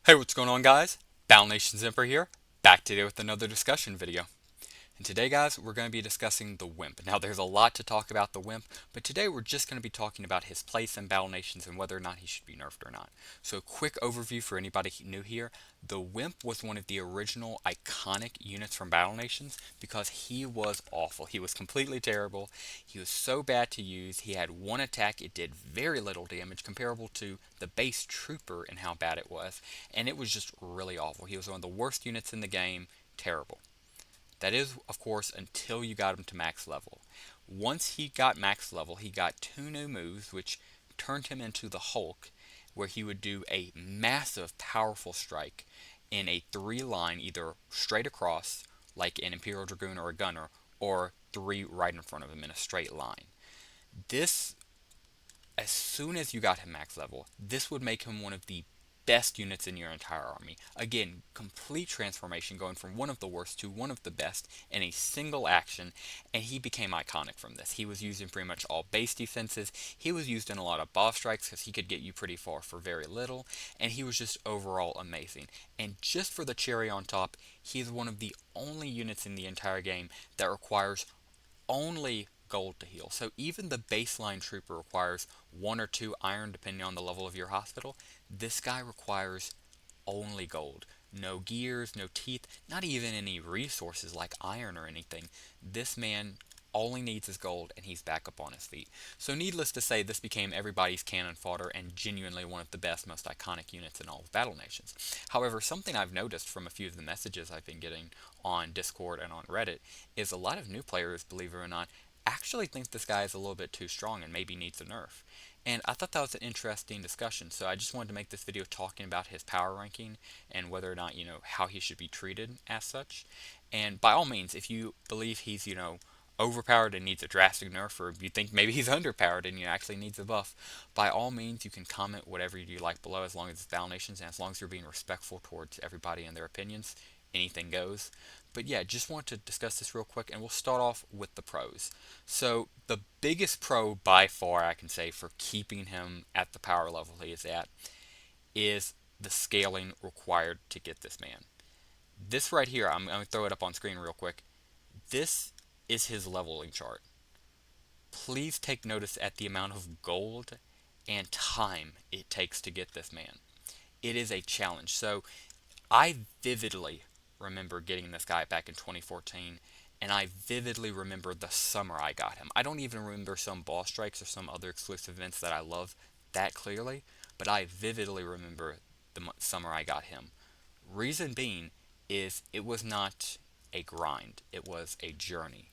Hey, what's going on, guys? Battle Nation Zimper here, back today with another discussion video. And today, guys, we're going to be discussing the Wimp. Now, there's a lot to talk about the Wimp, but today we're just going to be talking about his place in Battle Nations and whether or not he should be nerfed or not. So, quick overview for anybody new here. The Wimp was one of the original iconic units from Battle Nations because he was awful. He was completely terrible. He was so bad to use. He had one attack. It did very little damage, comparable to the base Trooper and how bad it was. And it was just really awful. He was one of the worst units in the game. Terrible. That is, of course, until you got him to max level. Once he got max level, he got two new moves, which turned him into the Hulk, where he would do a massive, powerful strike in a three line, either straight across, like an Imperial Dragoon or a Gunner, or three right in front of him in a straight line. This, as soon as you got him max level, this would make him one of the best units in your entire army. Again, complete transformation, going from one of the worst to one of the best in a single action, and he became iconic from this. He was used in pretty much all base defenses. He was used in a lot of boss strikes because he could get you pretty far for very little, and he was just overall amazing. And just for the cherry on top, he's one of the only units in the entire game that requires only gold to heal. So even the baseline trooper requires one or two iron depending on the level of your hospital. This guy requires only gold. No gears, no teeth, not even any resources like iron or anything. This man only needs his gold and he's back up on his feet. So needless to say, this became everybody's cannon fodder and genuinely one of the best, most iconic units in all of Battle Nations. However, something I've noticed from a few of the messages I've been getting on Discord and on Reddit is a lot of new players, believe it or not, actually think this guy is a little bit too strong and maybe needs a nerf. And I thought that was an interesting discussion, so I just wanted to make this video talking about his power ranking and whether or not, how he should be treated as such. And by all means, if you believe he's, overpowered and needs a drastic nerf, or you think maybe he's underpowered and actually needs a buff, by all means, you can comment whatever you like below as long as it's Battle Nations and as long as you're being respectful towards everybody and their opinions. Anything goes. But yeah, just want to discuss this real quick, and we'll start off with the pros. So the biggest pro by far I can say for keeping him at the power level he is at is the scaling required to get this man. This right here, I'm going to throw it up on screen real quick. This is his leveling chart. Please take notice at the amount of gold and time it takes to get this man. It is a challenge. So I vividly remember getting this guy back in 2014, and I vividly remember the summer I got him. I don't even remember some boss strikes or some other exclusive events that I love that clearly, but I vividly remember the summer I got him. Reason being is it was not a grind, it was a journey.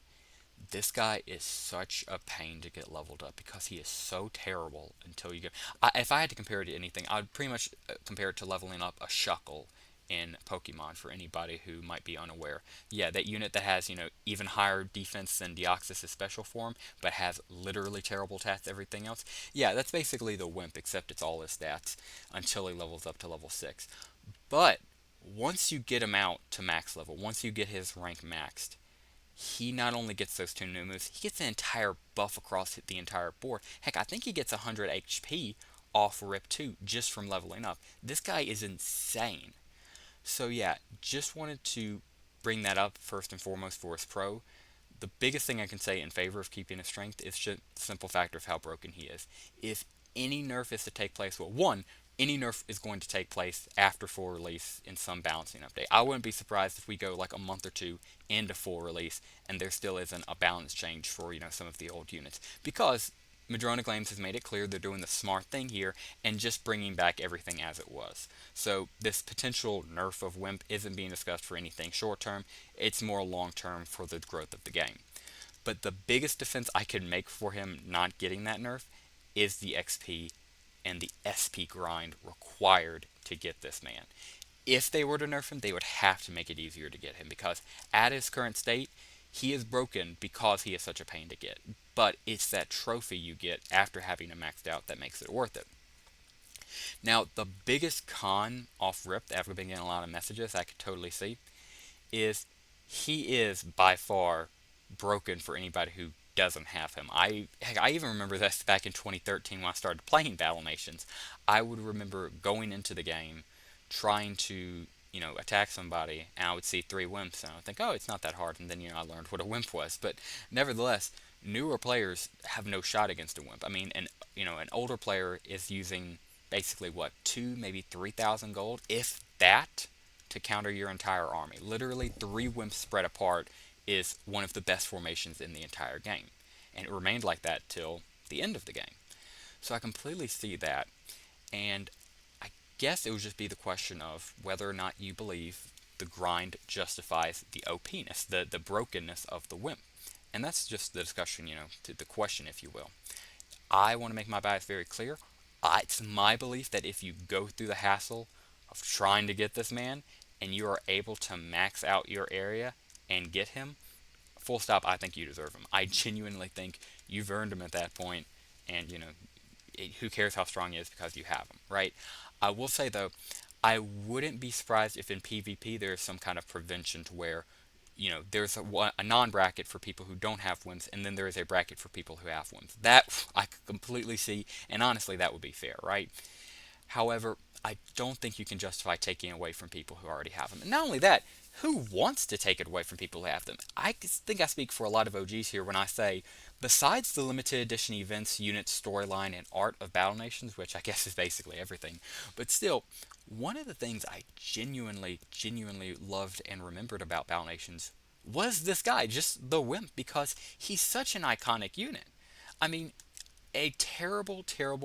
This guy is such a pain to get leveled up because he is so terrible until you get. If I had to compare it to anything, I would pretty much compare it to leveling up a Shuckle in Pokemon for anybody who might be unaware. Yeah, that unit that has, even higher defense than Deoxys' special form, but has literally terrible stats, everything else. Yeah, that's basically the Wimp, except it's all his stats until he levels up to level 6. But once you get him out to max level, once you get his rank maxed, he not only gets those two new moves, he gets an entire buff across the entire board. Heck, I think he gets 100 HP off Rip 2 just from leveling up. This guy is insane. So yeah, just wanted to bring that up first and foremost for his pro. The biggest thing I can say in favor of keeping his strength is just the simple factor of how broken he is. If any nerf is to take place, well, one, any nerf is going to take place after full release in some balancing update. I wouldn't be surprised if we go like a month or two into full release and there still isn't a balance change for some of the old units, because Madrona Claims has made it clear they're doing the smart thing here and just bringing back everything as it was. So this potential nerf of Wimp isn't being discussed for anything short term, it's more long term for the growth of the game. But the biggest defense I could make for him not getting that nerf is the XP and the SP grind required to get this man. If they were to nerf him, they would have to make it easier to get him, because at his current state, he is broken because he is such a pain to get. But it's that trophy you get after having him maxed out that makes it worth it. Now, the biggest con off rip that I've been getting a lot of messages I could totally see is he is by far broken for anybody who doesn't have him. I even remember this back in 2013 when I started playing Battle Nations. I would remember going into the game trying to, attack somebody, and I would see three wimps, and I would think, oh, it's not that hard, and then, I learned what a wimp was. But nevertheless, newer players have no shot against a wimp. I mean, an older player is using basically what, two, maybe 3,000 gold, if that, to counter your entire army. Literally, three wimps spread apart is one of the best formations in the entire game, and it remained like that till the end of the game. So I completely see that, and I guess it would just be the question of whether or not you believe the grind justifies the OPness, the brokenness of the Wimp. And that's just the discussion, to the question, if you will. I want to make my bias very clear. It's my belief that if you go through the hassle of trying to get this man and you are able to max out your area and get him, full stop, I think you deserve him. I genuinely think you've earned him at that point, and who cares how strong he is because you have him, right? I will say though, I wouldn't be surprised if in PvP there's some kind of prevention to where, there's a non-bracket for people who don't have wimps, and then there is a bracket for people who have wimps. That I could completely see, and honestly, that would be fair, right? However, I don't think you can justify taking away from people who already have them. And not only that, who wants to take it away from people who have them? I think I speak for a lot of OGs here when I say, besides the limited edition events, units, storyline, and art of Battle Nations, which I guess is basically everything, but still, one of the things I genuinely loved and remembered about Battle Nations was this guy, just the Wimp, because he's such an iconic unit. I mean, a terrible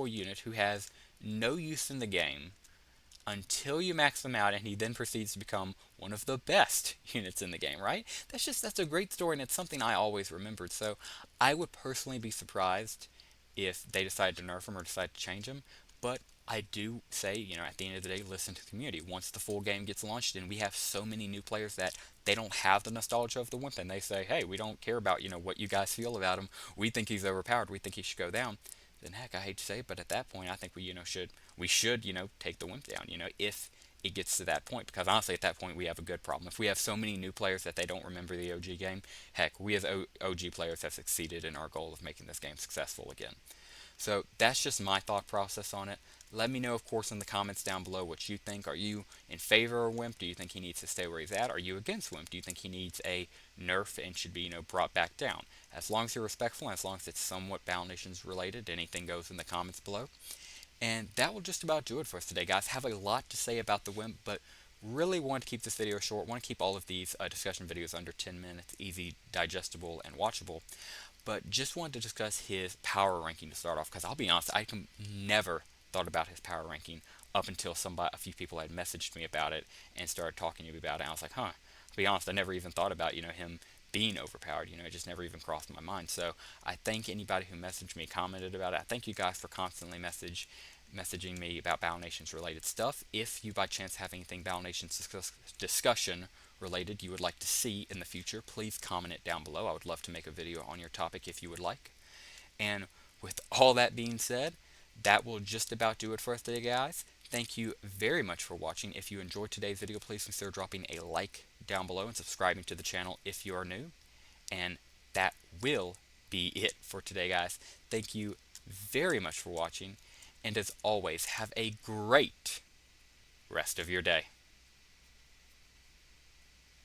unit who has no use in the game until you max them out, and he then proceeds to become one of the best units in the game, right? That's a great story, and it's something I always remembered. So I would personally be surprised if they decide to nerf him or decide to change him. But I do say, at the end of the day, listen to the community. Once the full game gets launched, and we have so many new players that they don't have the nostalgia of the Wimp, and they say, hey, we don't care about, what you guys feel about him. We think he's overpowered. We think he should go down. Then heck, I hate to say it, but at that point, I think we should take the Wimp down, if it gets to that point. Because honestly, at that point, we have a good problem. If we have so many new players that they don't remember the OG game, heck, we as OG players have succeeded in our goal of making this game successful again. So that's just my thought process on it. Let me know, of course, in the comments down below what you think. Are you in favor of Wimp? Do you think he needs to stay where he's at? Are you against Wimp? Do you think he needs a nerf and should be, brought back down? As long as you're respectful and as long as it's somewhat Battle Nations related, anything goes in the comments below. And that will just about do it for us today, guys. Have a lot to say about the Wimp, but really want to keep this video short. Want to keep all of these discussion videos under 10 minutes, easy, digestible, and watchable. But just wanted to discuss his power ranking to start off, because I'll be honest, I never thought about his power ranking up until a few people had messaged me about it and started talking to me about it. And I was like, huh. To be honest, I never even thought about him being overpowered. It just never even crossed my mind. So I thank anybody who messaged me, commented about it. I thank you guys for constantly messaging me about Battle Nations related stuff. If you by chance have anything Battle Nations discussion related you would like to see in the future, please comment it down below. I would love to make a video on your topic if you would like. And with all that being said, that will just about do it for us today, guys. Thank you very much for watching. If you enjoyed today's video, please consider dropping a like down below and subscribing to the channel if you are new. And that will be it for today, guys. Thank you very much for watching. And as always, have a great rest of your day.